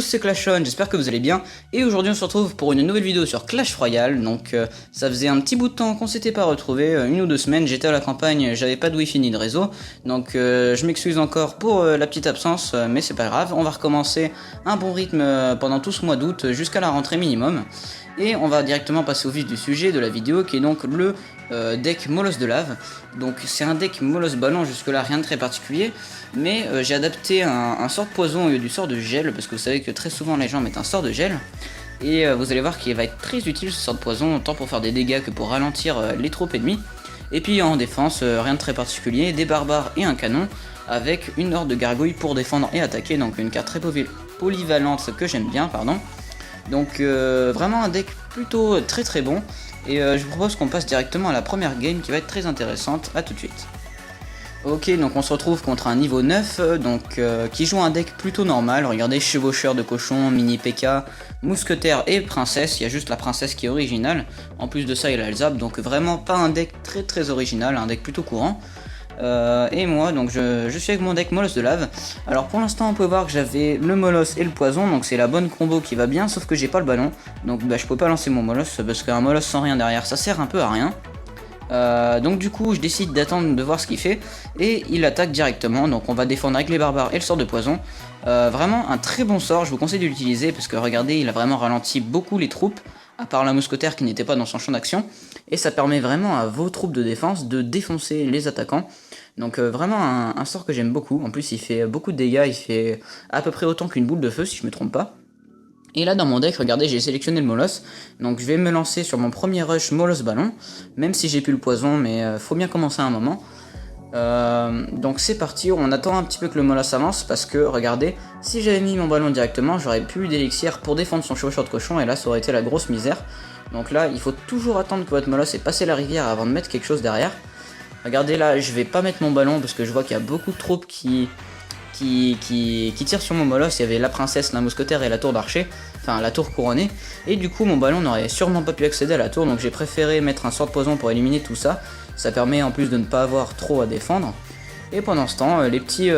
tous, c'est Clashon, j'espère que vous allez bien. Et aujourd'hui on se retrouve pour une nouvelle vidéo sur Clash Royale. Donc ça faisait un petit bout de temps qu'on s'était pas retrouvé, 1 ou 2 semaines, j'étais à la campagne, j'avais pas de wifi ni de réseau. Donc je m'excuse encore pour la petite absence, mais c'est pas grave. On va recommencer un bon rythme pendant tout ce mois d'août jusqu'à la rentrée minimum. Et on va directement passer au vif du sujet de la vidéo qui est donc le deck Molosse de lave. Donc c'est un deck Molosse ballon, jusque là rien de très particulier, mais j'ai adapté un sort de poison au lieu du sort de gel, parce que vous savez que très souvent les gens mettent un sort de gel. Et vous allez voir qu'il va être très utile ce sort de poison, tant pour faire des dégâts que pour ralentir les troupes ennemies. Et puis en défense, rien de très particulier, des barbares et un canon, avec une horde de gargouilles pour défendre et attaquer, donc une carte très polyvalente que j'aime bien, pardon. Donc vraiment un deck plutôt très bon, et je vous propose qu'on passe directement à la première game qui va être très intéressante. À tout de suite. Ok, donc on se retrouve contre un niveau 9, qui joue un deck plutôt normal. Regardez, chevaucheur de cochon, mini PK, mousquetaire et princesse. Il y a juste la princesse qui est originale. En plus de ça, il a le zap, donc vraiment pas un deck très original, un deck plutôt courant. Et moi, donc je suis avec mon deck Molosse de lave. Alors pour l'instant, on peut voir que j'avais le Molosse et le poison, donc c'est la bonne combo qui va bien, sauf que j'ai pas le ballon. Donc je peux pas lancer mon Molosse, parce qu'un Molosse sans rien derrière, ça sert un peu à rien. Donc du coup je décide d'attendre de voir ce qu'il fait, et il attaque directement, donc on va défendre avec les barbares et le sort de poison. Vraiment un très bon sort, je vous conseille de l'utiliser, parce que regardez, il a vraiment ralenti beaucoup les troupes, à part la mousquetaire qui n'était pas dans son champ d'action, et ça permet vraiment à vos troupes de défense de défoncer les attaquants. Donc vraiment un sort que j'aime beaucoup. En plus il fait beaucoup de dégâts, il fait à peu près autant qu'une boule de feu si je me trompe pas. Et là dans mon deck, regardez, j'ai sélectionné le Molosse, donc je vais me lancer sur mon premier rush Molosse ballon, même si j'ai plus le poison, mais faut bien commencer à un moment. Donc c'est parti, on attend un petit peu que le Molosse avance, parce que regardez, si j'avais mis mon ballon directement, j'aurais plus d'élixir pour défendre son chevaucheur de cochon, et là ça aurait été la grosse misère. Donc là il faut toujours attendre que votre Molosse ait passé la rivière avant de mettre quelque chose derrière. Regardez là, je vais pas mettre mon ballon, parce que je vois qu'il y a beaucoup de troupes qui tirent sur mon Molosse. Il y avait la princesse, la mousquetaire et la tour d'archer, enfin la tour couronnée, et du coup mon ballon n'aurait sûrement pas pu accéder à la tour, donc j'ai préféré mettre un sort de poison pour éliminer tout ça. Ça permet en plus de ne pas avoir trop à défendre. Et pendant ce temps, les petits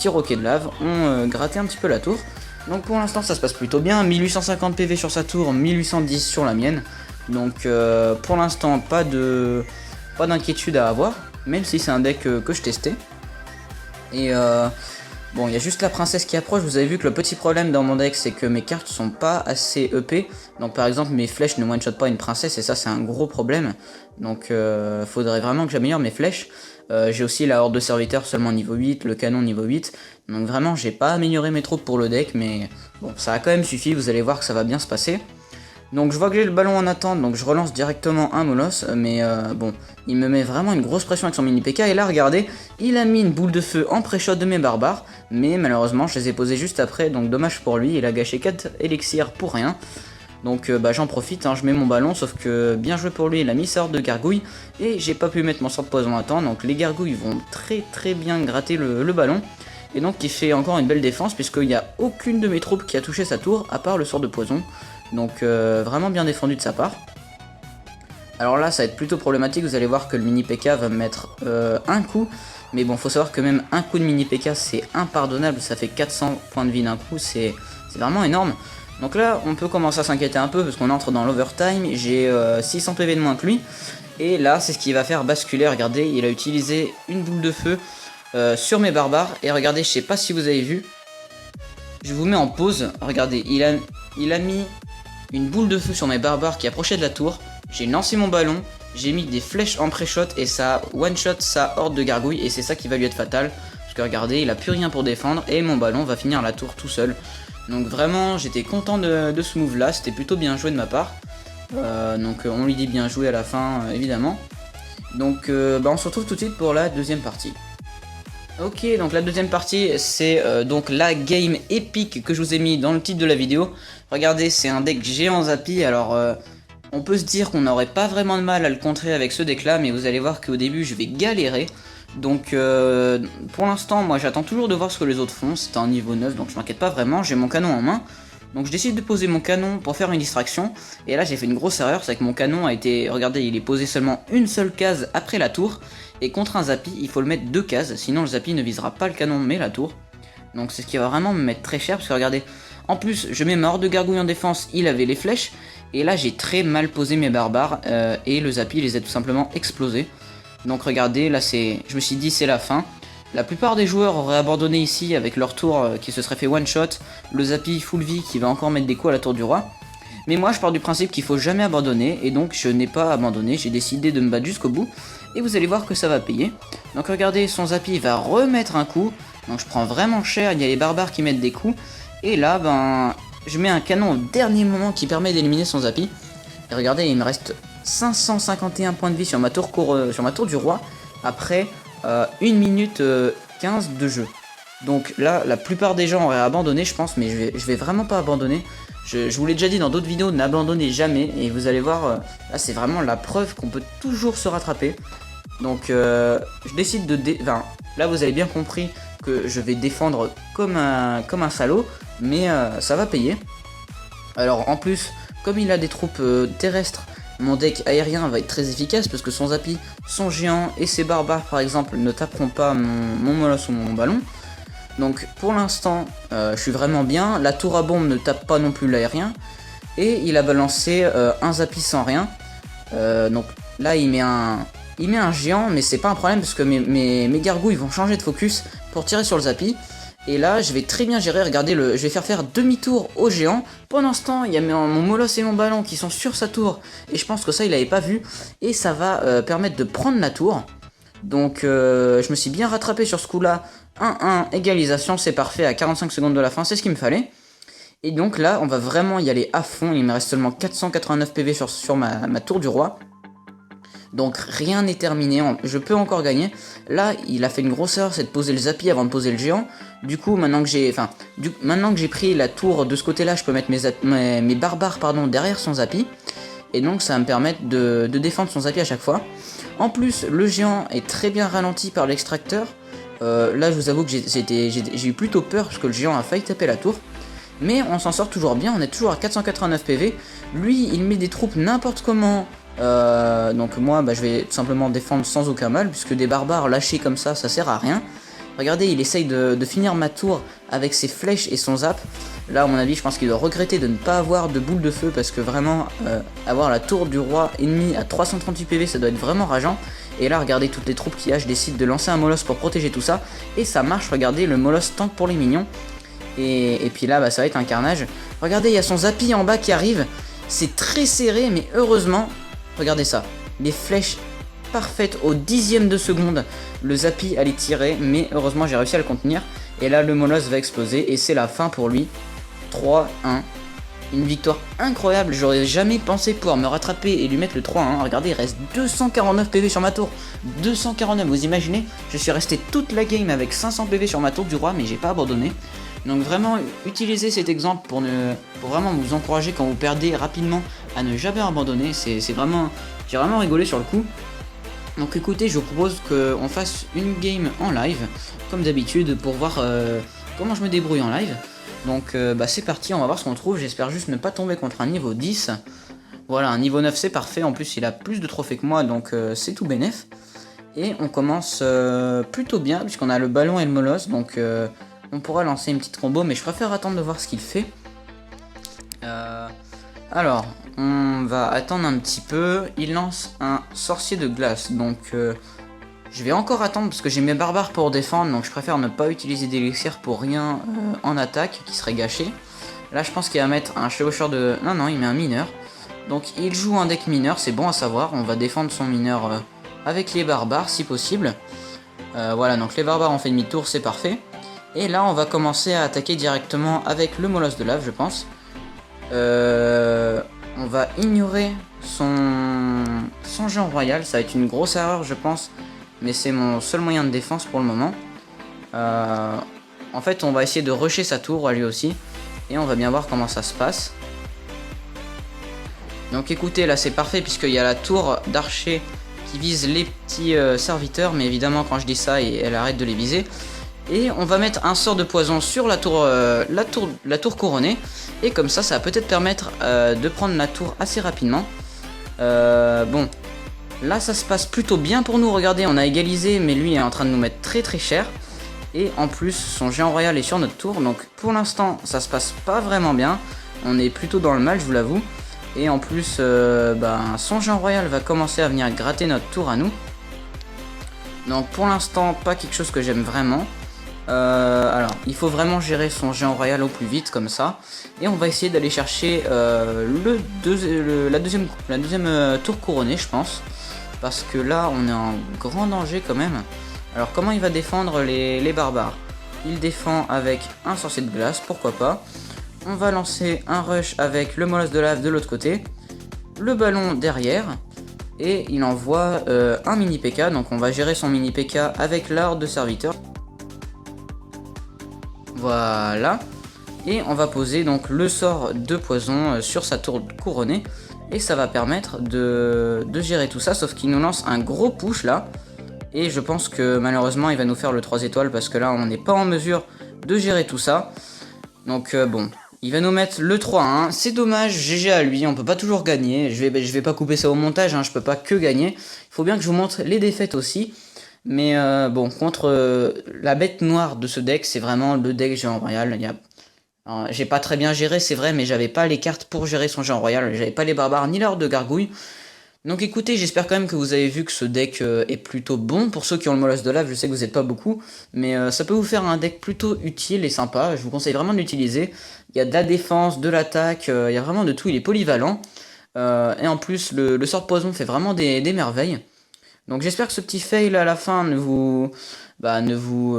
roquets de lave ont gratté un petit peu la tour. Donc pour l'instant ça se passe plutôt bien, 1850 PV sur sa tour, 1810 sur la mienne. Donc pour l'instant pas d'inquiétude à avoir, même si c'est un deck que je testais. Et bon, il y a juste la princesse qui approche. Vous avez vu que le petit problème dans mon deck, c'est que mes cartes sont pas assez EP. Donc par exemple, mes flèches ne one-shot pas une princesse, et ça c'est un gros problème. Donc faudrait vraiment que j'améliore mes flèches. J'ai aussi la horde de serviteurs seulement niveau 8, le canon niveau 8. Donc vraiment, j'ai pas amélioré mes troupes pour le deck, mais bon, ça a quand même suffi. Vous allez voir que ça va bien se passer. Donc je vois que j'ai le ballon en attente, donc je relance directement un Molosse, mais bon, il me met vraiment une grosse pression avec son mini PK, et là regardez, il a mis une boule de feu en pré-shot de mes barbares, mais malheureusement je les ai posés juste après, donc dommage pour lui, il a gâché 4 élixirs pour rien. Donc j'en profite, hein, je mets mon ballon, sauf que bien joué pour lui, il a mis sa horde de gargouilles, et j'ai pas pu mettre mon sort de poison à temps, donc les gargouilles vont très bien gratter le ballon, et donc il fait encore une belle défense, puisqu'il n'y a aucune de mes troupes qui a touché sa tour, à part le sort de poison. Donc vraiment bien défendu de sa part. Alors là ça va être plutôt problématique, vous allez voir que le mini PK va me mettre un coup. Mais bon, faut savoir que même un coup de mini PK c'est impardonnable, ça fait 400 points de vie d'un coup, c'est vraiment énorme. Donc là on peut commencer à s'inquiéter un peu, parce qu'on entre dans l'overtime, j'ai 600 PV de moins que lui. Et là c'est ce qui va faire basculer, regardez, il a utilisé une boule de feu sur mes barbares. Et regardez, je sais pas si vous avez vu, je vous mets en pause, regardez, il a mis une boule de feu sur mes barbares qui approchaient de la tour. J'ai lancé mon ballon, j'ai mis des flèches en pré-shot, et ça one-shot sa horde de gargouilles, et c'est ça qui va lui être fatal. Parce que regardez, il a plus rien pour défendre, et mon ballon va finir la tour tout seul. Donc vraiment, j'étais content de ce move là, c'était plutôt bien joué de ma part. Donc on lui dit bien joué à la fin, évidemment. Donc on se retrouve tout de suite pour la deuxième partie. Ok, donc la deuxième partie, c'est donc la game épique que je vous ai mis dans le titre de la vidéo. Regardez, c'est un deck géant Zappy, alors on peut se dire qu'on n'aurait pas vraiment de mal à le contrer avec ce deck là, mais vous allez voir qu'au début je vais galérer. Donc pour l'instant, moi j'attends toujours de voir ce que les autres font, c'est un niveau 9, donc je m'inquiète pas vraiment, j'ai mon canon en main. Donc je décide de poser mon canon pour faire une distraction, et là j'ai fait une grosse erreur, c'est que mon canon a été, regardez, il est posé seulement une seule case après la tour, et contre un Zappy, il faut le mettre 2 cases, sinon le Zappy ne visera pas le canon mais la tour. Donc c'est ce qui va vraiment me mettre très cher, parce que regardez, En plus, je mets ma horde de gargouilles en défense, il avait les flèches. Et là, j'ai très mal posé mes barbares. Et le Zappy les a tout simplement explosés. Donc regardez, là je me suis dit c'est la fin. La plupart des joueurs auraient abandonné ici avec leur tour qui se serait fait one shot. Le Zappy full vie qui va encore mettre des coups à la tour du roi. Mais moi je pars du principe qu'il faut jamais abandonner. Et donc je n'ai pas abandonné, j'ai décidé de me battre jusqu'au bout. Et vous allez voir que ça va payer. Donc regardez, son Zappy va remettre un coup. Donc je prends vraiment cher, il y a les barbares qui mettent des coups. Et là, ben, je mets un canon au dernier moment qui permet d'éliminer son Zappy. Et regardez, il me reste 551 points de vie sur ma tour du roi. Après 1 minute 15 de jeu. Donc là, la plupart des gens auraient abandonné, je pense. Mais je vais vraiment pas abandonner. Je vous l'ai déjà dit dans d'autres vidéos, n'abandonnez jamais. Et vous allez voir, là c'est vraiment la preuve qu'on peut toujours se rattraper. Donc je décide de... Enfin, là vous avez bien compris que je vais défendre comme un salaud. Mais ça va payer. Alors en plus, comme il a des troupes terrestres, mon deck aérien va être très efficace. Parce que son Zappy, son géant et ses barbares par exemple ne taperont pas mon molosse ou mon ballon. Donc pour l'instant, je suis vraiment bien. La tour à bombe ne tape pas non plus l'aérien. Et il a balancé un Zappy sans rien. Donc là il met un géant, mais c'est pas un problème parce que mes gargouilles vont changer de focus pour tirer sur le Zappy. Et là je vais très bien gérer, regardez, je vais faire demi-tour au géant. Pendant ce temps il y a mon molosse et mon ballon qui sont sur sa tour. Et je pense que ça il avait pas vu. Et ça va permettre de prendre la tour. Donc je me suis bien rattrapé sur ce coup là. 1-1, égalisation, c'est parfait, à 45 secondes de la fin, c'est ce qu'il me fallait. Et donc là, on va vraiment y aller à fond, il me reste seulement 489 PV sur ma tour du roi. Donc rien n'est terminé, je peux encore gagner. Là, il a fait une grosse erreur, c'est de poser le Zappy avant de poser le géant. Du coup, maintenant que j'ai pris la tour de ce côté-là, je peux mettre mes barbares derrière son Zappy. Et donc ça va me permettre de défendre son Zappy à chaque fois. En plus, le géant est très bien ralenti par l'extracteur. Là je vous avoue que j'ai eu plutôt peur parce que le géant a failli taper la tour. Mais on s'en sort toujours bien, on est toujours à 489 PV. Lui il met des troupes n'importe comment. Donc moi je vais tout simplement défendre sans aucun mal. Puisque des barbares lâchés comme ça sert à rien. Regardez, il essaye de finir ma tour avec ses flèches et son zap. Là à mon avis je pense qu'il doit regretter de ne pas avoir de boule de feu. Parce que vraiment avoir la tour du roi ennemi à 338 PV ça doit être vraiment rageant. Et là regardez toutes les troupes qu'il y a, je décide de lancer un molosse pour protéger tout ça. Et ça marche, regardez, le molosse tank pour les minions. Et puis là ça va être un carnage. Regardez, il y a son Zappy en bas qui arrive. C'est très serré mais heureusement, regardez ça. Les flèches parfaites au 10e de seconde. Le Zappy allait tirer mais heureusement j'ai réussi à le contenir. Et là le molosse va exploser et c'est la fin pour lui. 3-1. Une victoire incroyable, j'aurais jamais pensé pouvoir me rattraper et lui mettre le 3-1. Regardez, il reste 249 PV sur ma tour. 249, vous imaginez? Je suis resté toute la game avec 500 PV sur ma tour du roi, mais j'ai pas abandonné. Donc vraiment, utilisez cet exemple pour vraiment vous encourager quand vous perdez rapidement à ne jamais abandonner. J'ai vraiment rigolé sur le coup. Donc écoutez, je vous propose qu'on fasse une game en live, comme d'habitude, pour voir comment je me débrouille en live. Donc c'est parti, on va voir ce qu'on trouve. J'espère juste ne pas tomber contre un niveau 10. Voilà, un niveau 9 c'est parfait. En plus il a plus de trophées que moi, donc c'est tout bénef. Et on commence plutôt bien puisqu'on a le ballon et le molosse. Donc on pourra lancer une petite combo, mais je préfère attendre de voir ce qu'il fait. Alors on va attendre un petit peu. Il lance un sorcier de glace. Donc je vais encore attendre parce que j'ai mes barbares pour défendre, donc je préfère ne pas utiliser d'élixir pour rien en attaque qui serait gâché. Là je pense qu'il va mettre un chevaucheur de... Non, il met un mineur. Donc il joue un deck mineur, c'est bon à savoir. On va défendre son mineur avec les barbares si possible. Voilà, donc les barbares ont fait demi-tour, c'est parfait. Et là on va commencer à attaquer directement avec le molosse de lave, je pense. On va ignorer son géant royal, ça va être une grosse erreur je pense. Mais c'est mon seul moyen de défense pour le moment. En fait on va essayer de rusher sa tour à lui aussi. Et on va bien voir comment ça se passe. Donc écoutez, là c'est parfait puisqu'il y a la tour d'archer qui vise les petits serviteurs. Mais évidemment quand je dis ça, elle arrête de les viser. Et on va mettre un sort de poison sur la tour couronnée. Et comme ça va peut-être permettre de prendre la tour assez rapidement. Bon, là ça se passe plutôt bien pour nous. Regardez, on a égalisé, mais lui est en train de nous mettre très très cher. Et en plus, son géant royal est sur notre tour, donc pour l'instant, ça se passe pas vraiment bien. On est plutôt dans le mal, je vous l'avoue. Et en plus, son géant royal va commencer à venir gratter notre tour à nous. Donc pour l'instant, pas quelque chose que j'aime vraiment. Alors, il faut vraiment gérer son géant royal au plus vite, comme ça. Et on va essayer d'aller la deuxième tour couronnée, je pense. Parce que là, on est en grand danger quand même. Alors, comment il va défendre les barbares? Il défend avec un sorcier de glace, pourquoi pas. On va lancer un rush avec le molosse de lave de l'autre côté. Le ballon derrière. Et il envoie un mini P.K. Donc on va gérer son mini P.K. avec l'art de serviteur. Voilà. Et on va poser donc le sort de poison sur sa tour couronnée. Et ça va permettre de gérer tout ça. Sauf qu'il nous lance un gros push là. Et je pense que malheureusement il va nous faire le 3 étoiles. Parce que là on n'est pas en mesure de gérer tout ça. Donc bon. Il va nous mettre le 3-1, c'est dommage, GG à lui, on peut pas toujours gagner, je vais pas couper ça au montage, hein, je peux pas que gagner. Il faut bien que je vous montre les défaites aussi. Mais bon, contre la bête noire de ce deck, c'est vraiment le deck géant royal. J'ai pas très bien géré, c'est vrai, mais j'avais pas les cartes pour gérer son géant royal, j'avais pas les barbares ni l'heure de gargouille. Donc écoutez, j'espère quand même que vous avez vu que ce deck est plutôt bon. Pour ceux qui ont le molosse de lave, je sais que vous n'êtes pas beaucoup, mais ça peut vous faire un deck plutôt utile et sympa. Je vous conseille vraiment de l'utiliser. Il y a de la défense, de l'attaque, il y a vraiment de tout, il est polyvalent. Et en plus, le sort de poison fait vraiment des merveilles. Donc j'espère que ce petit fail à la fin ne vous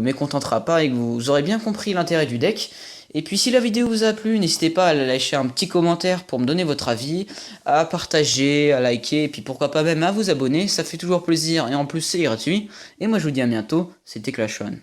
mécontentera pas et que vous aurez bien compris l'intérêt du deck. Et puis si la vidéo vous a plu, n'hésitez pas à lâcher un petit commentaire pour me donner votre avis, à partager, à liker, et puis pourquoi pas même à vous abonner, ça fait toujours plaisir et en plus c'est gratuit. Et moi je vous dis à bientôt, c'était Clash One.